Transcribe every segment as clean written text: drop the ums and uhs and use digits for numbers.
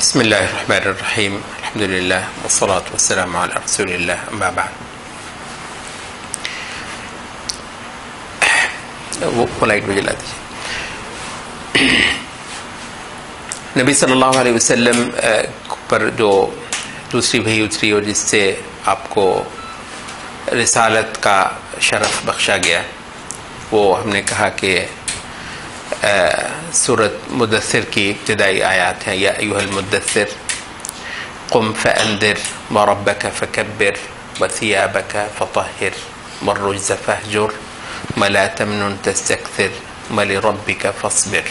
بسم اللہ الرحمن الرحیم الحمد للہ والصلاة والسلام علی رسول اللہ اما بعد. وہ لائٹ بھی جلا دیجیے. نبی صلی اللہ علیہ وسلم پر جو دوسری وحی اتری اور جس سے آپ کو رسالت کا شرف بخشا گیا، وہ ہم نے کہا کہ سورۃ مدثر کی ابتدائی آیات ہیں. یا ایھا المدثر قم فانذر وربک فکبر وثیابک فطہر والرجز فاہجر ولا تمنن تستکثر ولربک فاصبر.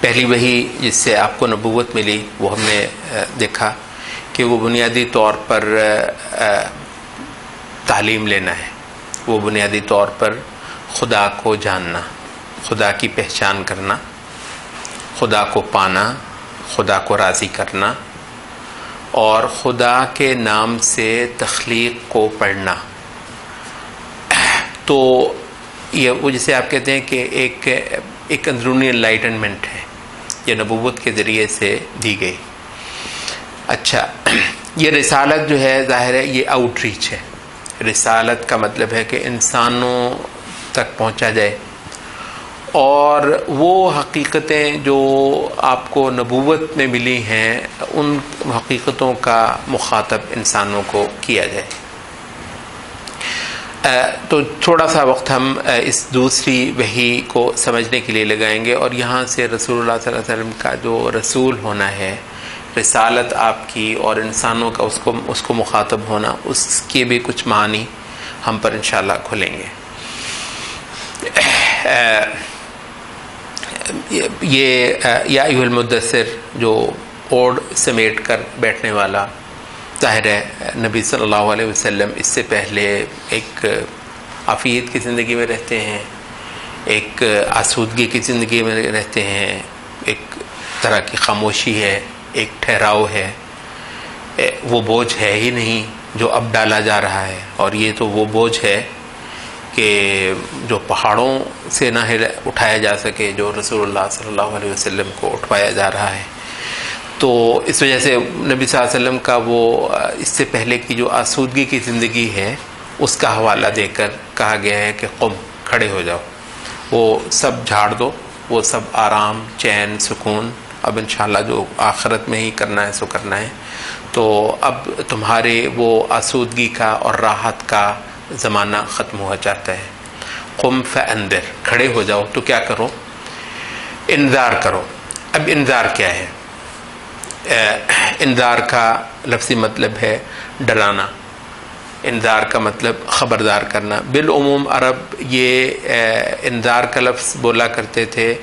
پہلی وحی جس سے آپ کو نبوت ملی وہ ہم نے دیکھا کہ وہ بنیادی طور پر تعلیم لینا ہے. وہ بنیادی طور پر خدا کو جاننا، خدا کی پہچان کرنا، خدا کو پانا، خدا کو راضی کرنا اور خدا کے نام سے تخلیق کو پڑھنا. تو یہ وہ جسے آپ کہتے ہیں کہ ایک اندرونی انلائٹنمنٹ ہے، یہ نبوت کے ذریعے سے دی گئی. اچھا، یہ رسالت جو ہے ظاہر ہے یہ آؤٹ ریچ ہے. رسالت کا مطلب ہے کہ انسانوں تک پہنچا جائے، اور وہ حقیقتیں جو آپ کو نبوت میں ملی ہیں ان حقیقتوں کا مخاطب انسانوں کو کیا جائے. تو تھوڑا سا وقت ہم اس دوسری وحی کو سمجھنے کے لیے لگائیں گے، اور یہاں سے رسول اللہ صلی اللہ علیہ وسلم کا جو رسول ہونا ہے، رسالت آپ کی اور انسانوں کا اس کو مخاطب ہونا، اس کے بھی کچھ معنی ہم پر انشاءاللہ کھلیں گے. یہ یا ایھا المدثر جو اوڑھ سمیٹ کر بیٹھنے والا، ظاہر ہے نبی صلی اللہ علیہ وسلم اس سے پہلے ایک عافیت کی زندگی میں رہتے ہیں، ایک آسودگی کی زندگی میں رہتے ہیں، ایک طرح کی خاموشی ہے، ایک ٹھہراؤ ہے. وہ بوجھ ہے ہی نہیں جو اب ڈالا جا رہا ہے، اور یہ تو وہ بوجھ ہے کہ جو پہاڑوں سے نہ اٹھایا جا سکے، جو رسول اللہ صلی اللہ علیہ وسلم کو اٹھوایا جا رہا ہے. تو اس وجہ سے نبی صلی اللہ علیہ وسلم کا وہ اس سے پہلے کی جو آسودگی کی زندگی ہے اس کا حوالہ دے کر کہا گیا ہے کہ قم، کھڑے ہو جاؤ، وہ سب جھاڑ دو، وہ سب آرام، چین، سکون اب انشاءاللہ جو آخرت میں ہی کرنا ہے سو کرنا ہے. تو اب تمہارے وہ آسودگی کا اور راحت کا زمانہ ختم ہوا چاہتا ہے. قم فانذر، کھڑے ہو جاؤ تو کیا کرو؟ انذار کرو. اب انذار کیا ہے؟ انذار کا لفظی مطلب ہے ڈرانا. انذار کا مطلب خبردار کرنا. بالعموم عرب یہ انذار کا لفظ بولا کرتے تھے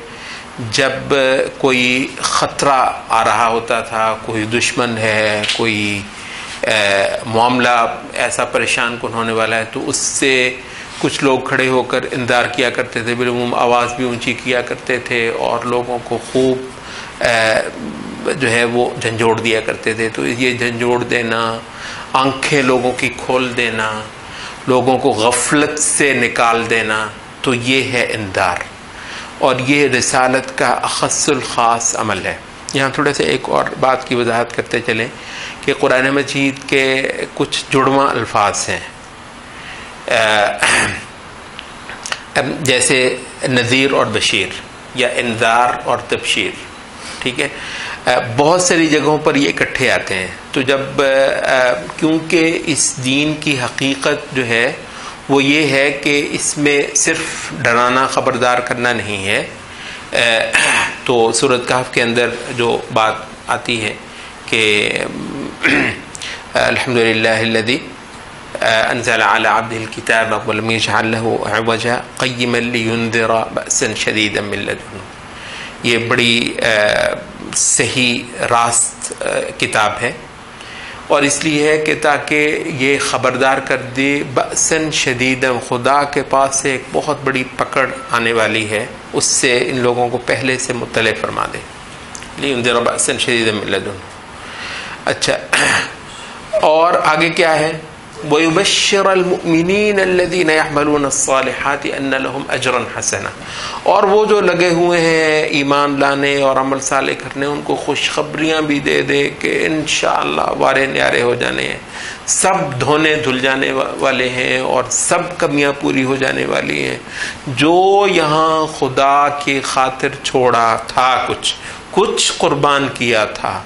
جب کوئی خطرہ آ رہا ہوتا تھا، کوئی دشمن ہے، کوئی معاملہ ایسا پریشان کن ہونے والا ہے، تو اس سے کچھ لوگ کھڑے ہو کر انذار کیا کرتے تھے. بالعموم آواز بھی اونچی کیا کرتے تھے اور لوگوں کو خوب جو ہے وہ جھنجھوڑ دیا کرتے تھے. تو یہ جھنجھوڑ دینا، آنکھیں لوگوں کی کھول دینا، لوگوں کو غفلت سے نکال دینا، تو یہ ہے انذار. اور یہ رسالت کا اخص الخاص عمل ہے. یہاں تھوڑے سے ایک اور بات کی وضاحت کرتے چلیں کہ قرآن مجید کے کچھ جڑواں الفاظ ہیں، جیسے نذیر اور بشیر یا انذار اور تبشیر. ٹھیک ہے، بہت ساری جگہوں پر یہ اکٹھے آتے ہیں. تو جب کیونکہ اس دین کی حقیقت جو ہے وہ یہ ہے کہ اس میں صرف ڈرانا، خبردار کرنا نہیں ہے. تو سورۃ کہف کے اندر جو بات آتی ہے کہ الحمدللہ الذی انزل علی عبدہ الکتاب ولم یجعل له عوجا قیما لینذر بأسا شدیدا من لدنہ، یہ بڑی صحیح راست کتاب ہے، اور اس لیے ہے کہ تاکہ یہ خبردار کر دے بأساً شدیدا، خدا کے پاس سے ایک بہت بڑی پکڑ آنے والی ہے، اس سے ان لوگوں کو پہلے سے مطلع فرما دے. لینذر بأساً شدیدا من لدنہ. اچھا، اور آگے کیا ہے؟ وَيُبَشِّرَ الْمُؤْمِنِينَ الَّذِينَ يَعْمَلُونَ الصَّالِحَاتِ أَنَّ لَهُمْ أَجْرًا حَسَنًا، اور وہ جو لگے ہوئے ہیں ایمان لانے اور عمل صالح کرنے، ان کو خوشخبریاں بھی دے دے کہ انشاءاللہ وارے نیارے ہو جانے ہیں، سب دھونے دھل جانے والے ہیں اور سب کمیاں پوری ہو جانے والی ہیں۔ جو یہاں خدا کی خاطر چھوڑا تھا، کچھ قربان کیا تھا،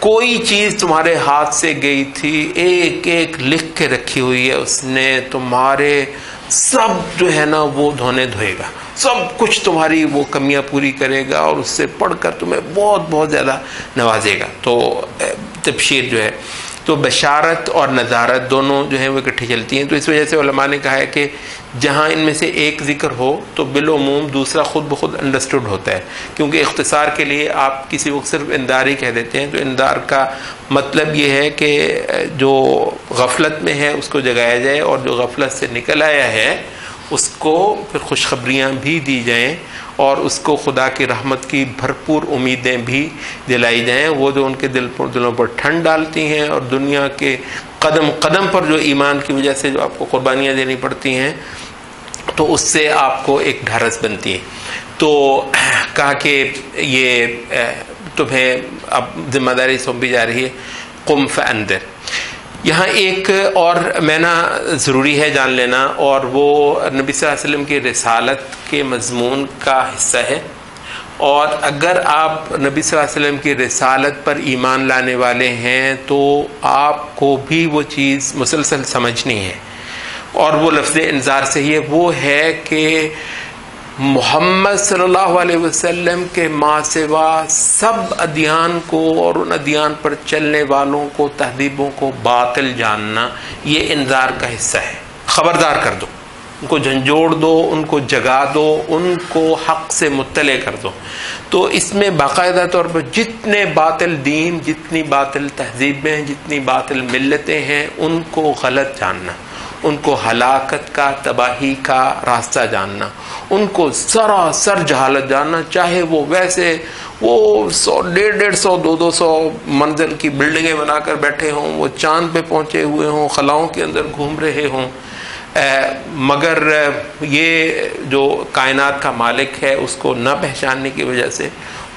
کوئی چیز تمہارے ہاتھ سے گئی تھی، ایک ایک لکھ کے رکھی ہوئی ہے اس نے، تمہارے سب جو ہے نا وہ دھونے دھوئے گا، سب کچھ تمہاری وہ کمیاں پوری کرے گا اور اس سے پڑھ کر تمہیں بہت بہت زیادہ نوازے گا۔ تو تبشیر جو ہے، تو بشارت اور نذارت دونوں جو ہیں وہ اکٹھی چلتی ہیں۔ تو اس وجہ سے علماء نے کہا ہے کہ جہاں ان میں سے ایک ذکر ہو تو بالعموم دوسرا خود بخود انڈرسٹوڈ ہوتا ہے، کیونکہ اختصار کے لیے آپ کسی وقت صرف انذار ہی کہہ دیتے ہیں، تو انذار کا مطلب یہ ہے کہ جو غفلت میں ہے اس کو جگایا جائے، اور جو غفلت سے نکل آیا ہے اس کو پھر خوشخبریاں بھی دی جائیں اور اس کو خدا کی رحمت کی بھرپور امیدیں بھی دلائی جائیں۔ وہ جو ان کے دلوں پر ٹھنڈ ڈالتی ہیں اور دنیا کے قدم قدم پر جو ایمان کی وجہ سے جو آپ کو قربانیاں دینی پڑتی ہیں، تو اس سے آپ کو ایک ڈھارس بنتی ہے۔ تو کہا کہ یہ تمہیں اب ذمہ داری سونپی جا رہی ہے، قم فانذر۔ یہاں ایک اور معنی ضروری ہے جان لینا، اور وہ نبی صلی اللہ علیہ وسلم کی رسالت کے مضمون کا حصہ ہے، اور اگر آپ نبی صلی اللہ علیہ وسلم کی رسالت پر ایمان لانے والے ہیں تو آپ کو بھی وہ چیز مسلسل سمجھنی ہے، اور وہ لفظ انذار سے ہی ہے، وہ ہے کہ محمد صلی اللہ علیہ وسلم کے ماں سوا سب ادیان کو اور ان ادیان پر چلنے والوں کو، تہذیبوں کو باطل جاننا، یہ انذار کا حصہ ہے۔ خبردار کر دو، ان کو جھنجھوڑ دو، ان کو جگا دو، ان کو حق سے مطلع کر دو۔ تو اس میں باقاعدہ طور پر جتنے باطل دین، جتنی باطل تہذیبیں، جتنی باطل ملتیں ہیں، ان کو غلط جاننا، ان کو ہلاکت کا، تباہی کا راستہ جاننا، ان کو سراسر جہالت جاننا، چاہے وہ ویسے وہ 100، 150، 200 منزل کی بلڈنگیں بنا کر بیٹھے ہوں، وہ چاند پہ پہنچے ہوئے ہوں، خلاؤں کے اندر گھوم رہے ہوں، مگر یہ جو کائنات کا مالک ہے اس کو نہ پہچاننے کی وجہ سے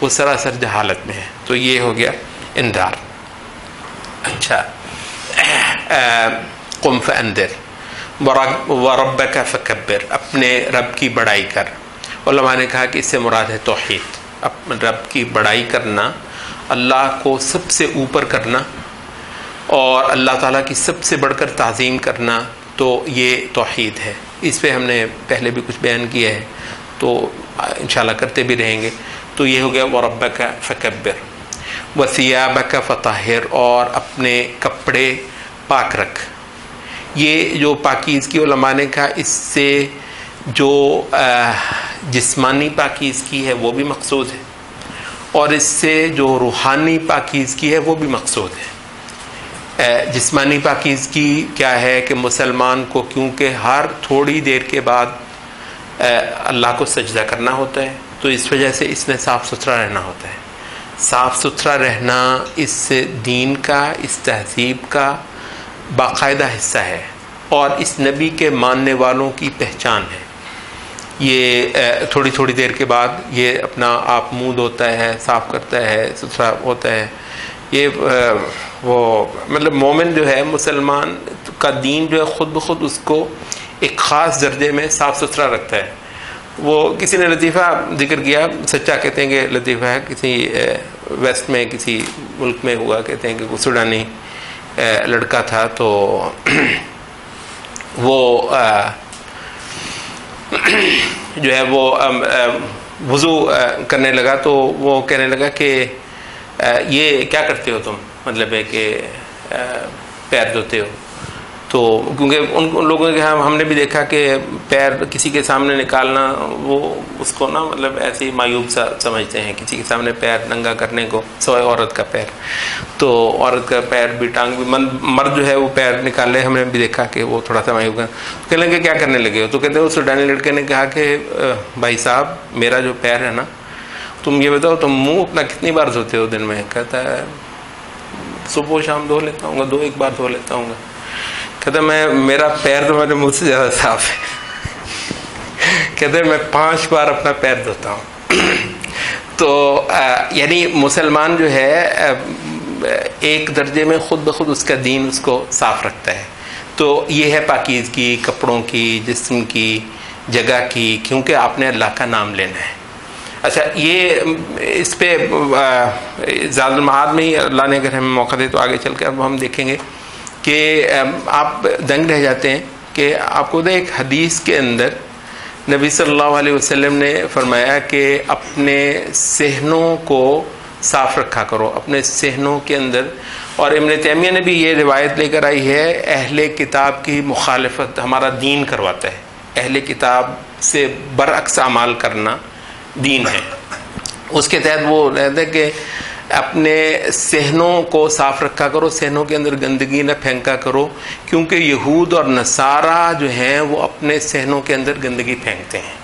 وہ سراسر جہالت میں ہے۔ تو یہ ہو گیا انذار۔ اچھا، قم فانذر وَرَبَّكَ فَكَبِّرْ، اپنے رب کی بڑائی کر۔ علماء نے کہا کہ اس سے مراد ہے توحید، اپنے رب کی بڑائی کرنا، اللہ کو سب سے اوپر کرنا اور اللہ تعالیٰ کی سب سے بڑھ کر تعظیم کرنا، تو یہ توحید ہے۔ اس پہ ہم نے پہلے بھی کچھ بیان کیا ہے، تو انشاءاللہ کرتے بھی رہیں گے۔ تو یہ ہو گیا وَرَبَّكَ فَكَبِّرْ وَثِيَابَكَ فَطَهِّرْ، اور اپنے کپڑے پاک رکھ۔ یہ جو پاکیزگی علماء نے کہا اس سے جو جسمانی پاکیزگی ہے وہ بھی مقصود ہے، اور اس سے جو روحانی پاکیزگی ہے وہ بھی مقصود ہے۔ جسمانی پاکیزگی کیا ہے کہ مسلمان کو کیونکہ ہر تھوڑی دیر کے بعد اللہ کو سجدہ کرنا ہوتا ہے، تو اس وجہ سے اس میں صاف ستھرا رہنا ہوتا ہے۔ صاف ستھرا رہنا اس دین کا، اس تہذیب کا باقاعدہ حصہ ہے، اور اس نبی کے ماننے والوں کی پہچان ہے۔ یہ تھوڑی تھوڑی دیر کے بعد یہ اپنا آپ منہ دھوتا ہے، صاف کرتا ہے، ستھرا ہوتا ہے۔ یہ وہ مطلب مومن جو ہے، مسلمان کا دین جو ہے خود بخود اس کو ایک خاص درجے میں صاف ستھرا رکھتا ہے۔ وہ کسی نے لطیفہ ذکر کیا، سچا کہتے ہیں کہ لطیفہ ہے، کسی ویسٹ میں کسی ملک میں ہوا، کہتے ہیں کہ کوئی سوڈانی لڑکا تھا، تو وہ جو ہے وہ وضو کرنے لگا، تو وہ کہنے لگا کہ یہ کیا کرتے ہو تم، مطلب ہے کہ پیر دھوتے ہو؟ تو کیونکہ ان لوگوں کے ہم نے بھی دیکھا کہ پیر کسی کے سامنے نکالنا وہ اس کو نا مطلب ایسے ہی معیوب سا سمجھتے ہیں، کسی کے سامنے پیر ننگا کرنے کو، سوائے عورت کا پیر۔ تو عورت کا پیر بھی ٹانگ بھی مرد جو ہے وہ پیر نکال لے، ہم نے بھی دیکھا کہ وہ تھوڑا سا معیوب کہنے لگے کیا کرنے لگے ہو؟ تو کہتے ہیں اس سوڈانی لڑکے نے کہا کہ بھائی صاحب میرا جو پیر ہے نا، تم یہ بتاؤ تم منہ اپنا کتنی بار دھوتے ہو دن میں؟ کہتا ہے صبح و شام دھو لیتا ہوں گا، 2-1 بار دھو لیتا ہوں گا۔ کہتے میرا پیر تو میرے منہ سے زیادہ صاف ہے. کہتے میں 5 بار اپنا پیر دھوتا ہوں. تو یعنی مسلمان جو ہے ایک درجے میں خود بخود اس کا دین اس کو صاف رکھتا ہے. تو یہ ہے پاکیزگی کپڑوں کی، جسم کی، جگہ کی، کیونکہ آپ نے اللہ کا نام لینا ہے. اچھا، یہ اس پہ زاد المعاد میں ہی اللہ نے اگر ہمیں موقع دے تو آگے چل کے اب ہم دیکھیں گے کہ آپ دنگ رہ جاتے ہیں کہ آپ کو ایک حدیث کے اندر نبی صلی اللہ علیہ وسلم نے فرمایا کہ اپنے صحنوں کو صاف رکھا کرو، اپنے صحنوں کے اندر. اور ابن تیمیہ نے بھی یہ روایت لے کر آئی ہے، اہل کتاب کی مخالفت ہمارا دین کرواتا ہے. اہل کتاب سے برعکس اعمال کرنا دین ہے. اس کے تحت وہ کہتے ہیں کہ اپنے صحنوں کو صاف رکھا کرو، صحنوں کے اندر گندگی نہ پھینکا کرو، کیونکہ یہود اور نصارہ جو ہیں وہ اپنے صحنوں کے اندر گندگی پھینکتے ہیں.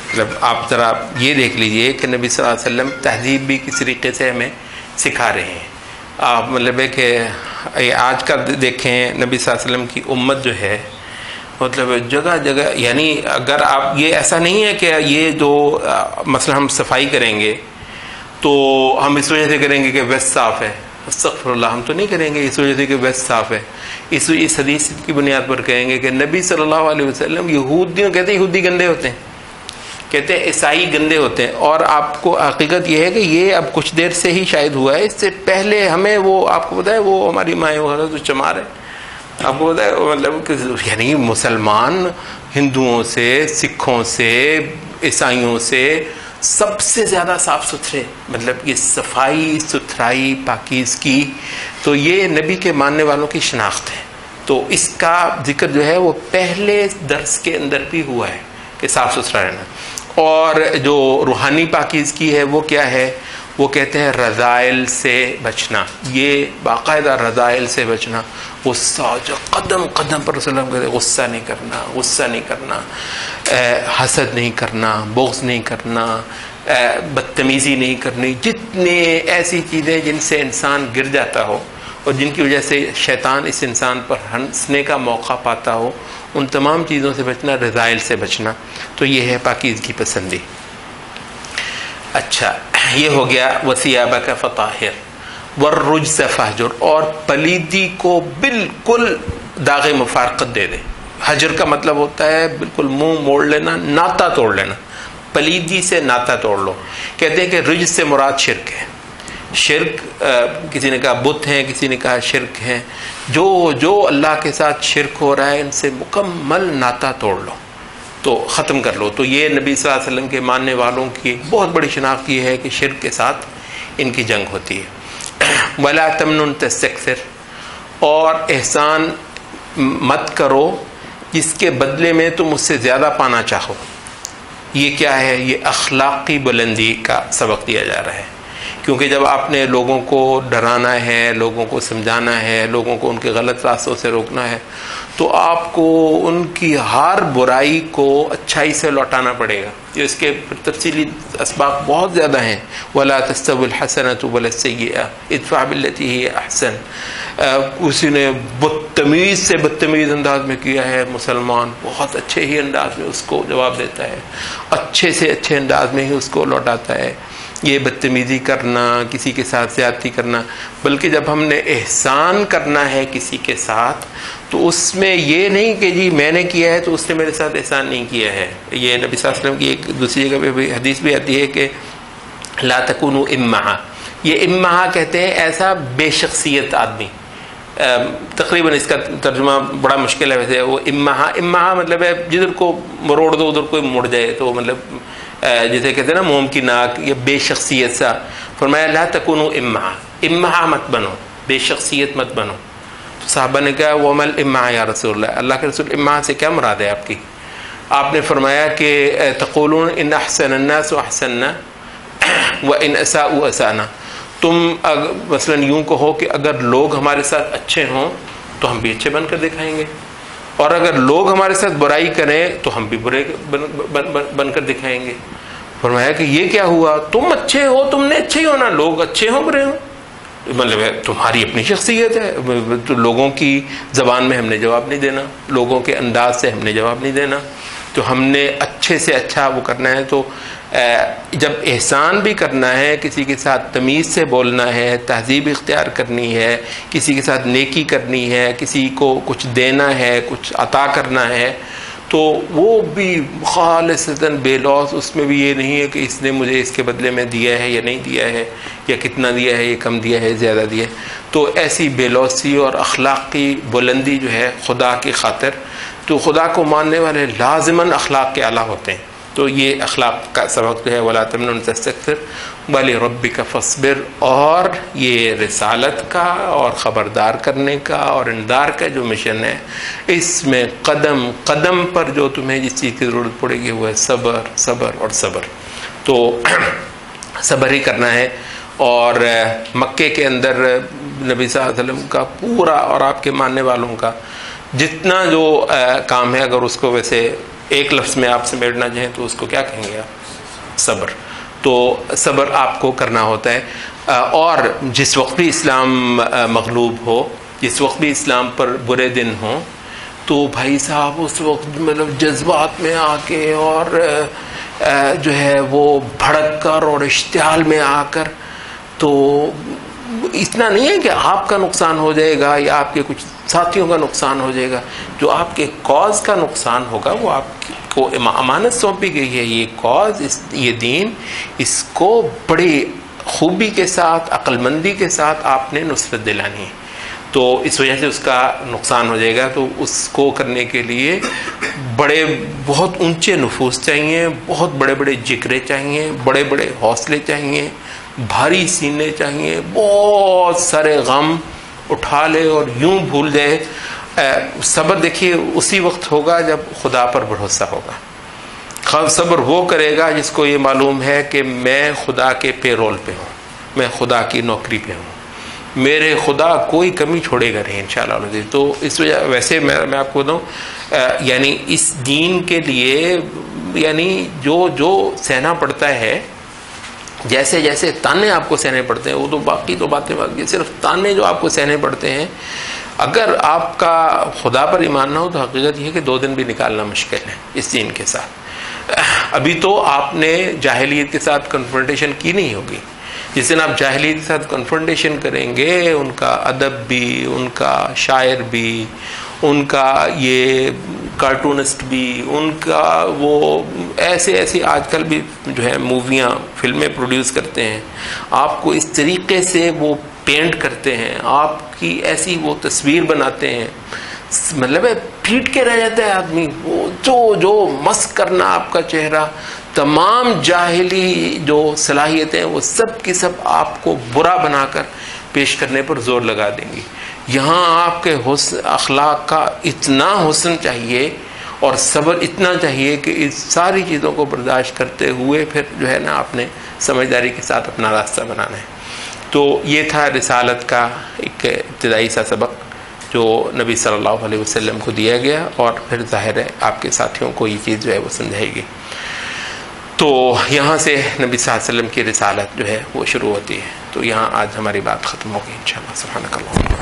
مطلب آپ ذرا یہ دیکھ لیجئے کہ نبی صلی اللہ علیہ وسلم تہذیب بھی کس طریقے سے ہمیں سکھا رہے ہیں. آپ مطلب ہے کہ آج کا دیکھیں نبی صلی اللہ علیہ وسلم کی امت جو ہے مطلب جگہ جگہ، یعنی اگر آپ یہ ایسا نہیں ہے کہ یہ جو مثلا ہم صفائی کریں گے تو ہم اس وجہ سے کریں گے کہ ویسٹ صاف ہے. استغفر اللہ، ہم تو نہیں کریں گے اس وجہ سے کہ ویسٹ صاف ہے. اس حدیث کی بنیاد پر کہیں گے کہ نبی صلی اللہ علیہ وسلم یہودیوں کہتے ہیں یہودی گندے ہوتے ہیں، کہتے ہیں عیسائی گندے ہوتے ہیں. اور آپ کو حقیقت یہ ہے کہ یہ اب کچھ دیر سے ہی شاید ہوا ہے، اس سے پہلے ہمیں وہ آپ کو بتائے وہ ہماری مائیں وغیرہ تو چمار ہے. آپ کو بتائے مطلب یعنی مسلمان ہندوؤں سے، سکھوں سے، عیسائیوں سے سب سے زیادہ صاف ستھرے، مطلب یہ صفائی ستھرائی پاکیزگی تو یہ نبی کے ماننے والوں کی شناخت ہے. تو اس کا ذکر جو ہے وہ پہلے درس کے اندر بھی ہوا ہے کہ صاف ستھرا رہنا. اور جو روحانی پاکیزگی ہے وہ کیا ہے؟ وہ کہتے ہیں رذائل سے بچنا. یہ باقاعدہ رذائل سے بچنا، غصہ جو قدم قدم پر رسول اللہ کہتے ہیں غصہ نہیں کرنا، غصہ نہیں کرنا، حسد نہیں کرنا، بغض نہیں کرنا، بدتمیزی نہیں کرنی. جتنے ایسی چیزیں جن سے انسان گر جاتا ہو اور جن کی وجہ سے شیطان اس انسان پر ہنسنے کا موقع پاتا ہو، ان تمام چیزوں سے بچنا، رذائل سے بچنا. تو یہ ہے پاکیزگی پسندی. اچھا، یہ ہو گیا وَثِيَابَكَ فَطَهِّرْ وَالرُّجْزَ فَاهْجُرْ. اور پلیدی کو بالکل داغ مفارقت دے دے. حجر کا مطلب ہوتا ہے بالکل منہ موڑ لینا، ناتا توڑ لینا. پلیدی سے ناتا توڑ لو. کہتے ہیں کہ رجز سے مراد شرک ہے. شرک کسی نے کہا بت ہیں، کسی نے کہا شرک ہیں. جو اللہ کے ساتھ شرک ہو رہا ہے ان سے مکمل ناتا توڑ لو، تو ختم کر لو. تو یہ نبی صلی اللہ علیہ وسلم کے ماننے والوں کی ایک بہت بڑی شناخت یہ ہے کہ شرک کے ساتھ ان کی جنگ ہوتی ہے. وَلَا تَمْنُنْ تَسْتَكْثِرْ. اور احسان مت کرو جس کے بدلے میں تم اس سے زیادہ پانا چاہو. یہ کیا ہے؟ یہ اخلاقی بلندی کا سبق دیا جا رہا ہے. کیونکہ جب آپ نے لوگوں کو ڈرانا ہے، لوگوں کو سمجھانا ہے، لوگوں کو ان کے غلط راستوں سے روکنا ہے، تو آپ کو ان کی ہر برائی کو اچھائی سے لوٹانا پڑے گا. اس کے تفصیلی اسباب بہت زیادہ ہیں. وَلَا تَسْتَوِي الْحَسَنَةُ وَلَا السَّيِّئَةُ اِدْفَعْ بِالَّتِي هِيَ أَحْسَنُ. اسی نے بدتمیز سے بدتمیز انداز میں کیا ہے، مسلمان بہت اچھے ہی انداز میں اس کو جواب دیتا ہے، اچھے سے اچھے انداز میں ہی اس کو لوٹاتا ہے. یہ بدتمیزی کرنا، کسی کے ساتھ زیادتی کرنا، بلکہ جب ہم نے احسان کرنا ہے کسی کے ساتھ تو اس میں یہ نہیں کہ جی میں نے کیا ہے تو اس نے میرے ساتھ احسان نہیں کیا ہے. یہ نبی صلی اللہ علیہ وسلم کی ایک دوسری جگہ پہ بھی حدیث بھی آتی ہے کہ لا تکونوا امہا. یہ امہا کہتے ہیں ایسا بے شخصیت آدمی. تقریباً اس کا ترجمہ بڑا مشکل ہے ویسے. وہ امہا مطلب ہے جدھر کو مروڑ دو ادھر کوئی مڑ جائے، تو مطلب جسے کہتے ہیں نا موم کی ناک، یہ بے شخصیت سا. فرمایا لا تکونوا امہا، امہا مت بنو، بے شخصیت مت بنو. تو صحابہ نے کہا وَمَا الْإِمَّعَ یا رسول اللہ، اللہ کے رسول امہا سے کیا مراد ہے آپ کی؟ آپ نے فرمایا کہ تقولون ان احسن الناس احسننا وان اساءوا اساءنا. تم مثلا یوں کہو کہ اگر لوگ ہمارے ساتھ اچھے ہوں تو ہم بھی اچھے بن کر دکھائیں گے، اور اگر لوگ ہمارے ساتھ برائی کریں تو ہم بھی برے بن کر دکھائیں گے. فرمایا کہ یہ کیا ہوا؟ تم اچھے ہو، تم نے اچھے ہی ہونا، لوگ اچھے ہوں برے ہوں. مطلب ہے تمہاری اپنی شخصیت ہے، تو لوگوں کی زبان میں ہم نے جواب نہیں دینا، لوگوں کے انداز سے ہم نے جواب نہیں دینا، تو ہم نے اچھے سے اچھا وہ کرنا ہے۔ تو جب احسان بھی کرنا ہے، کسی کے ساتھ تمیز سے بولنا ہے، تہذیب اختیار کرنی ہے، کسی کے ساتھ نیکی کرنی ہے، کسی کو کچھ دینا ہے، کچھ عطا کرنا ہے، تو وہ بھی خالصتاً بے لوث، اس میں بھی یہ نہیں ہے کہ اس نے مجھے اس کے بدلے میں دیا ہے یا نہیں دیا ہے، یا کتنا دیا ہے، یہ کم دیا ہے، زیادہ دیا ہے۔ تو ایسی بے لوثی اور اخلاقی بلندی جو ہے خدا کی خاطر، تو خدا کو ماننے والے لازماً اخلاق کے اعلیٰ ہوتے ہیں۔ تو یہ اخلاق کا سبق جو ہے وَلَا تَمْنُنْ تَسْتَكْثِرْ وَلِرَبِّكَ فَاصْبِرْ، اور یہ رسالت کا اور خبردار کرنے کا اور انذار کا جو مشن ہے، اس میں قدم قدم پر جو تمہیں جس چیز کی ضرورت پڑے گی وہ ہے صبر، صبر اور صبر۔ تو صبر ہی کرنا ہے۔ اور مکے کے اندر نبی صلی اللہ علیہ وسلم کا پورا اور آپ کے ماننے والوں کا جتنا جو کام ہے، اگر اس کو ویسے ایک لفظ میں آپ سمیٹنا چاہیں تو اس کو کیا کہیں گے آپ؟ صبر۔ تو صبر آپ کو کرنا ہوتا ہے، اور جس وقت بھی اسلام مغلوب ہو، جس وقت بھی اسلام پر برے دن ہوں، تو بھائی صاحب اس وقت مطلب جذبات میں آ کے اور جو ہے وہ بھڑک کر اور اشتعال میں آ کر، تو اتنا نہیں ہے کہ آپ کا نقصان ہو جائے گا یا آپ کے کچھ ساتھیوں کا نقصان ہو جائے گا، جو آپ کے کاز کا نقصان ہوگا وہ آپ کو امانت سونپی گئی ہے، یہ کاز، یہ دین، اس کو بڑی خوبی کے ساتھ، عقل مندی کے ساتھ آپ نے نصرت دلانی ہے، تو اس وجہ سے اس کا نقصان ہو جائے گا۔ تو اس کو کرنے کے لیے بہت اونچے نفوس چاہیے، بہت بڑے بڑے جگرے چاہیے، بڑے بڑے حوصلے چاہیے، بھاری سینے چاہیے، بہت سارے غم اٹھا لے اور یوں بھول جائے۔ صبر دیکھیے اسی وقت ہوگا جب خدا پر بھروسہ ہوگا۔ صبر وہ کرے گا جس کو یہ معلوم ہے کہ میں خدا کے پے رول پہ ہوں، میں خدا کی نوکری پہ ہوں، میرے خدا کوئی کمی چھوڑے گا نہیں انشاءاللہ۔ تو اس وجہ ویسے میں آپ کو بتاؤں، یعنی اس دین کے لیے یعنی جو سہنا پڑتا ہے، جیسے جیسے تانے آپ کو سہنے پڑتے ہیں، وہ تو باقی تو باتیں باقی، صرف تانے جو آپ کو سہنے پڑتے ہیں، اگر آپ کا خدا پر ایمان نہ ہو تو حقیقت یہ ہے کہ 2 دن بھی نکالنا مشکل ہے اس دین کے ساتھ۔ ابھی تو آپ نے جاہلیت کے ساتھ کنفرنٹیشن کی نہیں ہوگی، جس دن آپ جاہلیت کے ساتھ کنفرنٹیشن کریں گے، ان کا ادب بھی، ان کا شاعر بھی، ان کا یہ کارٹونسٹ بھی، ان کا وہ ایسے آج کل بھی جو ہے موویاں فلمیں پروڈیوس کرتے ہیں، آپ کو اس طریقے سے وہ پینٹ کرتے ہیں، آپ کی ایسی وہ تصویر بناتے ہیں، مطلب ہے پیٹ کے رہ جاتا ہے آدمی، وہ جو مسخ کرنا آپ کا چہرہ، تمام جاہلی جو صلاحیتیں وہ سب کی سب آپ کو برا بنا کر پیش کرنے پر زور لگا دیں گی۔ یہاں آپ کے اخلاق کا اتنا حسن چاہیے اور صبر اتنا چاہیے کہ اس ساری چیزوں کو برداشت کرتے ہوئے پھر جو ہے نا آپ نے سمجھداری کے ساتھ اپنا راستہ بنانا ہے۔ تو یہ تھا رسالت کا ایک ابتدائی سا سبق جو نبی صلی اللہ علیہ وسلم کو دیا گیا، اور پھر ظاہر ہے آپ کے ساتھیوں کو یہ چیز جو ہے وہ سمجھائے گی۔ تو یہاں سے نبی صلی اللہ علیہ وسلم کی رسالت جو ہے وہ شروع ہوتی ہے۔ تو یہاں آج ہماری بات ختم ہوگی انشاءاللہ۔ سبحانک اللہم